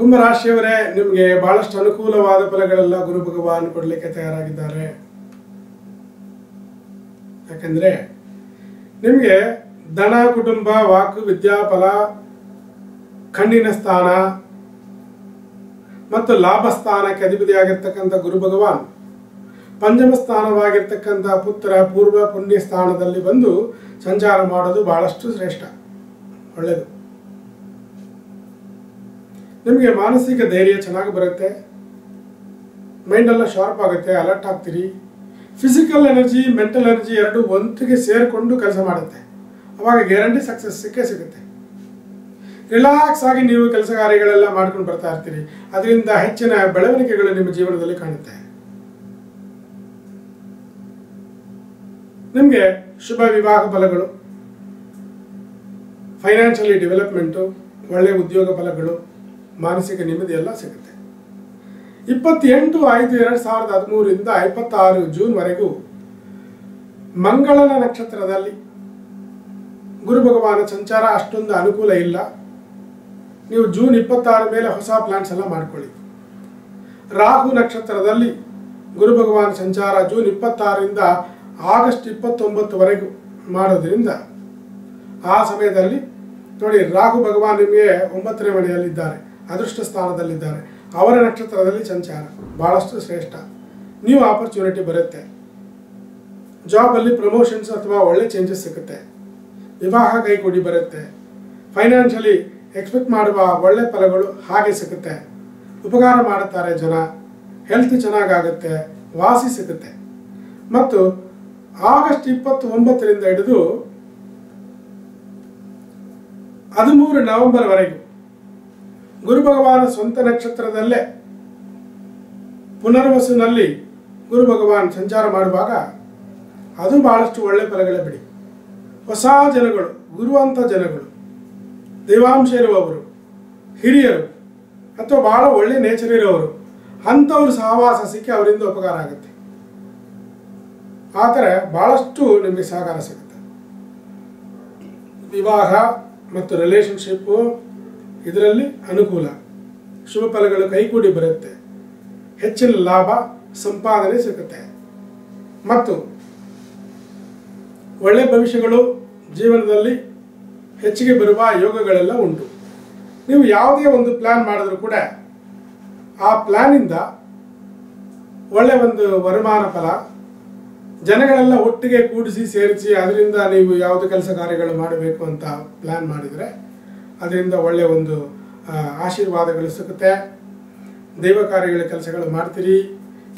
ಕುಂಭರಾಶಿಯವರೇ, ನಿಮಗೆ ಬಹಳಷ್ಟು ಅನುಕೂಲವಾದ ಫಲಗಳೆಲ್ಲ ಗುರು ಭಗವಾನ್ ಕೊಡಲಿಕ್ಕೆ ತಯಾರಾಗಿದ್ದಾರೆ. ಯಾಕಂದ್ರೆ ನಿಮಗೆ ಧನ, ಕುಟುಂಬ, ವಾಕು, ವಿದ್ಯಾಫಲ, ಕಣ್ಣಿನ ಸ್ಥಾನ ಮತ್ತು ಲಾಭ ಸ್ಥಾನಕ್ಕೆ ಅಧಿಪತಿಯಾಗಿರ್ತಕ್ಕಂಥ ಗುರು ಭಗವಾನ್ ಪಂಚಮ ಸ್ಥಾನವಾಗಿರ್ತಕ್ಕಂಥ ಪುತ್ರ ಪೂರ್ವ ಪುಣ್ಯ ಸ್ಥಾನದಲ್ಲಿ ಬಂದು ಸಂಚಾರ ಮಾಡೋದು ಬಹಳಷ್ಟು ಶ್ರೇಷ್ಠ, ಒಳ್ಳೆಯದು. ನಿಮಗೆ ಮಾನಸಿಕ ಧೈರ್ಯ ಚೆನ್ನಾಗಿ ಬರುತ್ತೆ, ಮೈಂಡೆಲ್ಲ ಶಾರ್ಪ್ ಆಗುತ್ತೆ, ಅಲರ್ಟ್ ಆಗ್ತೀರಿ. ಫಿಸಿಕಲ್ ಎನರ್ಜಿ, ಮೆಂಟಲ್ ಎನರ್ಜಿ ಎರಡು ಒಂದಿಗೆ ಸೇರಿಕೊಂಡು ಕೆಲಸ ಮಾಡುತ್ತೆ. ಅವಾಗ ಗ್ಯಾರಂಟಿ ಸಕ್ಸಸ್ ಸಿಗುತ್ತೆ. ರಿಲ್ಯಾಕ್ಸ್ ಆಗಿ ನೀವು ಕೆಲಸ ಕಾರ್ಯಗಳೆಲ್ಲ ಮಾಡ್ಕೊಂಡು ಬರ್ತಾ ಇರ್ತೀರಿ. ಅದರಿಂದ ಹೆಚ್ಚಿನ ಬೆಳವಣಿಗೆಗಳು ನಿಮ್ಮ ಜೀವನದಲ್ಲಿ ಕಾಣುತ್ತೆ. ನಿಮಗೆ ಶುಭ ವಿವಾಹ ಫಲಗಳು, ಫೈನಾನ್ಷಿಯಲಿ ಡೆವಲಪ್ಮೆಂಟು, ಒಳ್ಳೆಯ ಉದ್ಯೋಗ ಫಲಗಳು, ಮಾನಸಿಕ ನೆಮ್ಮದಿ ಎಲ್ಲ ಸಿಗುತ್ತೆ. 28/5/2013 26 ಜೂನ್ ವರೆಗೂ ಮಂಗಳನ ನಕ್ಷತ್ರದಲ್ಲಿ ಗುರು ಭಗವಾನ ಸಂಚಾರ ಅಷ್ಟೊಂದು ಅನುಕೂಲ ಇಲ್ಲ. ನೀವು ಜೂನ್ 26 ಮೇಲೆ ಹೊಸ ಪ್ಲಾನ್ಸ್ ಎಲ್ಲ ಮಾಡ್ಕೊಳ್ಳಿ. ರಾಹು ನಕ್ಷತ್ರದಲ್ಲಿ ಗುರು ಭಗವಾನ ಸಂಚಾರ ಜೂನ್ 26ರಿಂದ ಆಗಸ್ಟ್ 29 ವರೆಗೂ ಮಾಡೋದ್ರಿಂದ ಆ ಸಮಯದಲ್ಲಿ ನೋಡಿ, ರಾಹು ಭಗವಾನ್ ನಿಮಗೆ 9ನೇ ಮನೆಯಲ್ಲಿದ್ದಾರೆ, ಅದೃಷ್ಟ ಸ್ಥಾನದಲ್ಲಿದ್ದಾರೆ. ಅವರ ನಕ್ಷತ್ರದಲ್ಲಿ ಸಂಚಾರ ಬಹಳಷ್ಟು ಶ್ರೇಷ್ಠ. ನ್ಯೂ ಆಪರ್ಚುನಿಟಿ ಬರುತ್ತೆ, ಜಾಬಲ್ಲಿ ಪ್ರಮೋಷನ್ಸ್ ಅಥವಾ ಒಳ್ಳೆ ಚೇಂಜಸ್ ಸಿಗುತ್ತೆ, ವಿವಾಹ ಕೈಗೂಡಿ ಬರುತ್ತೆ, ಫೈನಾನ್ಷಿಯಲಿ ಎಕ್ಸ್ಪೆಕ್ಟ್ ಮಾಡುವ ಒಳ್ಳೆ ಫಲಗಳು ಹಾಗೆ ಸಿಗುತ್ತೆ, ಉಪಕಾರ ಮಾಡುತ್ತಾರೆ ಜನ, ಹೆಲ್ತ್ ಚೆನ್ನಾಗಾಗುತ್ತೆ, ವಾಸಿ ಸಿಗುತ್ತೆ. ಮತ್ತು ಆಗಸ್ಟ್ 29ರಿಂದ ಹಿಡಿದು 13 ನವೆಂಬರ್ ವರೆಗೂ ಗುರು ಭಗವಾನ ಸ್ವಂತ ನಕ್ಷತ್ರದಲ್ಲೇ ಪುನರ್ವಸುನಲ್ಲಿ ಗುರು ಭಗವಾನ್ ಸಂಚಾರ ಮಾಡುವಾಗ ಅದು ಬಹಳಷ್ಟು ಒಳ್ಳೆ ಫಲಗಳೇ ಬಿಡಿ. ಹೊಸ ಜನಗಳು, ಗುರುವಂತ ಜನಗಳು, ದೇವಾಂಶ ಇರುವವರು, ಹಿರಿಯರು ಅಥವಾ ಬಹಳ ಒಳ್ಳೆ ನೇಚರ್ ಇರೋರು, ಅಂಥವ್ರ ಸಹವಾಸ ಸಿಕ್ಕಿ ಅವರಿಂದ ಉಪಕಾರ ಆಗುತ್ತೆ. ಆ ಥರ ಬಹಳಷ್ಟು ನಿಮಗೆ ಸಹಕಾರ ಸಿಗುತ್ತೆ. ವಿವಾಹ ಮತ್ತು ರಿಲೇಷನ್ಶಿಪ್ಪು ಇದರಲ್ಲಿ ಅನುಕೂಲ, ಶುಭ ಫಲಗಳು ಕೈಗೂಡಿ ಬರುತ್ತೆ, ಹೆಚ್ಚಿನ ಲಾಭ ಸಂಪಾದನೆ ಸಿಗುತ್ತೆ ಮತ್ತು ಒಳ್ಳೆ ಭವಿಷ್ಯಗಳು ಜೀವನದಲ್ಲಿ ಹೆಚ್ಚಿಗೆ ಬರುವ ಯೋಗಗಳೆಲ್ಲ ಉಂಟು. ನೀವು ಯಾವುದೇ ಒಂದು ಪ್ಲ್ಯಾನ್ ಮಾಡಿದ್ರೂ ಕೂಡ ಆ ಪ್ಲ್ಯಾನಿಂದ ಒಳ್ಳೆ ಒಂದು ವರಮಾನ ಫಲ, ಜನಗಳೆಲ್ಲ ಒಟ್ಟಿಗೆ ಕೂಡಿಸಿ ಸೇರಿಸಿ ಅದರಿಂದ ನೀವು ಯಾವುದು ಕೆಲಸ ಕಾರ್ಯಗಳು ಮಾಡಬೇಕು ಅಂತ ಪ್ಲ್ಯಾನ್ ಮಾಡಿದರೆ ಅದರಿಂದ ಒಳ್ಳೆಯ ಒಂದು ಆಶೀರ್ವಾದಗಳು ಸಿಗುತ್ತೆ. ದೈವ ಕಾರ್ಯಗಳ ಕೆಲಸಗಳು ಮಾಡ್ತೀರಿ,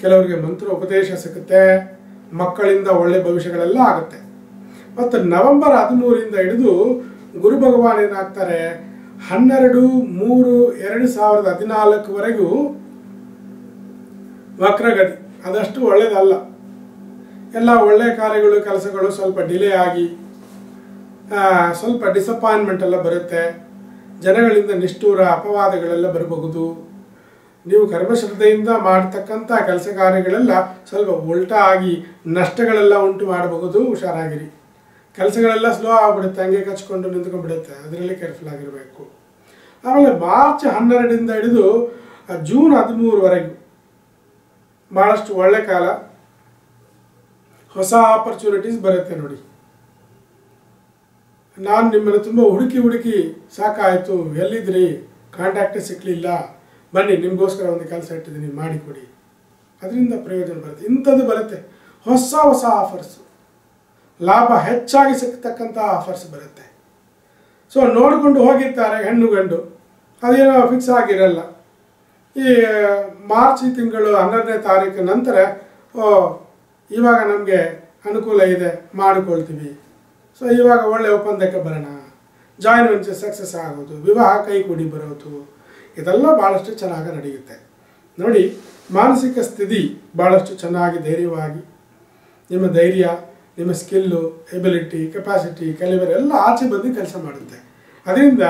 ಕೆಲವರಿಗೆ ಮಂತ್ರ ಉಪದೇಶ ಸಿಗುತ್ತೆ, ಮಕ್ಕಳಿಂದ ಒಳ್ಳೆ ಭವಿಷ್ಯಗಳೆಲ್ಲ ಆಗುತ್ತೆ. ಮತ್ತು ನವೆಂಬರ್ 13ರಿಂದ ಹಿಡಿದು ಗುರು ಭಗವಾನ್ ಏನಾಗ್ತಾರೆ 12/3/2014ವರೆಗೂ ವಕ್ರಗತಿ. ಅದಷ್ಟು ಒಳ್ಳೆಯದಲ್ಲ. ಎಲ್ಲ ಒಳ್ಳೆಯ ಕಾರ್ಯಗಳು ಕೆಲಸಗಳು ಸ್ವಲ್ಪ ಡಿಲೇ ಆಗಿ ಸ್ವಲ್ಪ ಡಿಸಪಾಯಿಂಟ್ಮೆಂಟ್ ಎಲ್ಲ ಬರುತ್ತೆ, ಜನಗಳಿಂದ ನಿಷ್ಠೂರ ಅಪವಾದಗಳೆಲ್ಲ ಬರಬಹುದು. ನೀವು ಕರ್ಮಶ್ರದ್ಧೆಯಿಂದ ಮಾಡ್ತಕ್ಕಂಥ ಕೆಲಸ ಕಾರ್ಯಗಳೆಲ್ಲ ಸ್ವಲ್ಪ ಉಲ್ಟಾ ಆಗಿ ನಷ್ಟಗಳೆಲ್ಲ ಉಂಟು ಮಾಡಬಹುದು. ಹುಷಾರಾಗಿರಿ. ಕೆಲಸಗಳೆಲ್ಲ ಸ್ಲೋ ಆಗಿಬಿಡುತ್ತೆ, ಹಂಗೆ ಕಚ್ಕೊಂಡು ನಿಂತ್ಕೊಂಡ್ಬಿಡುತ್ತೆ, ಅದರಲ್ಲಿ ಕೇರ್ಫುಲ್ ಆಗಿರಬೇಕು. ಆಮೇಲೆ ಮಾರ್ಚ್ 12ರಿಂದ ಹಿಡಿದು ಜೂನ್ 13ವರೆಗೂ ಭಾಳಷ್ಟು ಒಳ್ಳೆ ಕಾಲ, ಹೊಸ ಆಪರ್ಚುನಿಟೀಸ್ ಬರುತ್ತೆ. ನೋಡಿ, ನಾನು ನಿಮ್ಮನ್ನು ತುಂಬ ಹುಡುಕಿ ಸಾಕಾಯಿತು, ಎಲ್ಲಿದ್ರಿ, ಕಾಂಟ್ಯಾಕ್ಟೇ ಸಿಕ್ಕಲಿಲ್ಲ, ಬನ್ನಿ ನಿಮಗೋಸ್ಕರ ಒಂದು ಕೆಲಸ ಇಟ್ಟಿದ್ದೀನಿ ಮಾಡಿಕೊಡಿ, ಅದರಿಂದ ಪ್ರಯೋಜನ ಬರುತ್ತೆ. ಇಂಥದ್ದು ಬರುತ್ತೆ, ಹೊಸ ಆಫರ್ಸು, ಲಾಭ ಹೆಚ್ಚಾಗಿ ಸಿಗ್ತಕ್ಕಂಥ ಆಫರ್ಸ್ ಬರುತ್ತೆ. ಸೊ ನೋಡಿಕೊಂಡು ಹೋಗಿರ್ತಾರೆ ಹೆಣ್ಣು ಗಂಡು, ಅದೇನೋ ಫಿಕ್ಸ್ ಆಗಿರಲ್ಲ. ಈ ಮಾರ್ಚ್ ತಿಂಗಳು 12ನೇ ತಾರೀಕು ನಂತರ ಇವಾಗ ನಮಗೆ ಅನುಕೂಲ ಇದೆ ಮಾಡಿಕೊಳ್ತೀವಿ, ಸೊ ಇವಾಗ ಒಳ್ಳೆ ಒಪ್ಪಂದಕ್ಕೆ ಬರೋಣ, ಜಾಯಿನ್ ವೆಂಚರ್ ಸಕ್ಸಸ್ ಆಗೋದು, ವಿವಾಹ ಕೈಗೂಡಿ ಬರೋದು, ಇದೆಲ್ಲ ಭಾಳಷ್ಟು ಚೆನ್ನಾಗಿ ನಡೆಯುತ್ತೆ. ನೋಡಿ, ಮಾನಸಿಕ ಸ್ಥಿತಿ ಭಾಳಷ್ಟು ಚೆನ್ನಾಗಿ ಧೈರ್ಯವಾಗಿ, ನಿಮ್ಮ ಧೈರ್ಯ, ನಿಮ್ಮ ಸ್ಕಿಲ್ಲು, ಎಬಿಲಿಟಿ, ಕೆಪಾಸಿಟಿ, ಕ್ಯಾಲಿಬರ್ ಎಲ್ಲ ಆಚೆ ಬಂದು ಕೆಲಸ ಮಾಡುತ್ತೆ. ಅದರಿಂದ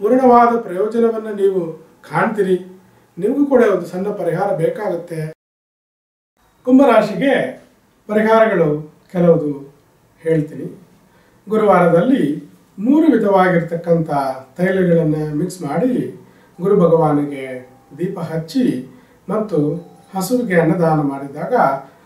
ಪೂರ್ಣವಾದ ಪ್ರಯೋಜನವನ್ನು ನೀವು ಕಾಣ್ತೀರಿ. ನಿಮಗೂ ಕೂಡ ಒಂದು ಸಣ್ಣ ಪರಿಹಾರ ಬೇಕಾಗುತ್ತೆ. ಕುಂಭರಾಶಿಗೆ ಪರಿಹಾರಗಳು ಕೆಲವುದು ಹೇಳ್ತೀನಿ. ಗುರುವಾರದಲ್ಲಿ 3 ವಿಧವಾಗಿರ್ತಕ್ಕಂಥ ತೈಲಗಳನ್ನು ಮಿಕ್ಸ್ ಮಾಡಿ ಗುರು ಭಗವಾನಿಗೆ ದೀಪ ಹಚ್ಚಿ ಮತ್ತು ಹಸುವಿಗೆ ಅನ್ನದಾನ ಮಾಡಿದಾಗ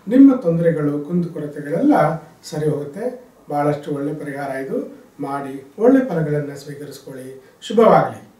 ನಿಮ್ಮ ತೊಂದರೆಗಳು ಕುಂದುಕೊರತೆಗಳೆಲ್ಲ ಸರಿ ಹೋಗುತ್ತೆ. ಭಾಳಷ್ಟು ಒಳ್ಳೆ ಪರಿಹಾರ ಇದು. ಮಾಡಿ ಒಳ್ಳೆ ಫಲಗಳನ್ನು ಸ್ವೀಕರಿಸ್ಕೊಳ್ಳಿ. ಶುಭವಾಗಲಿ.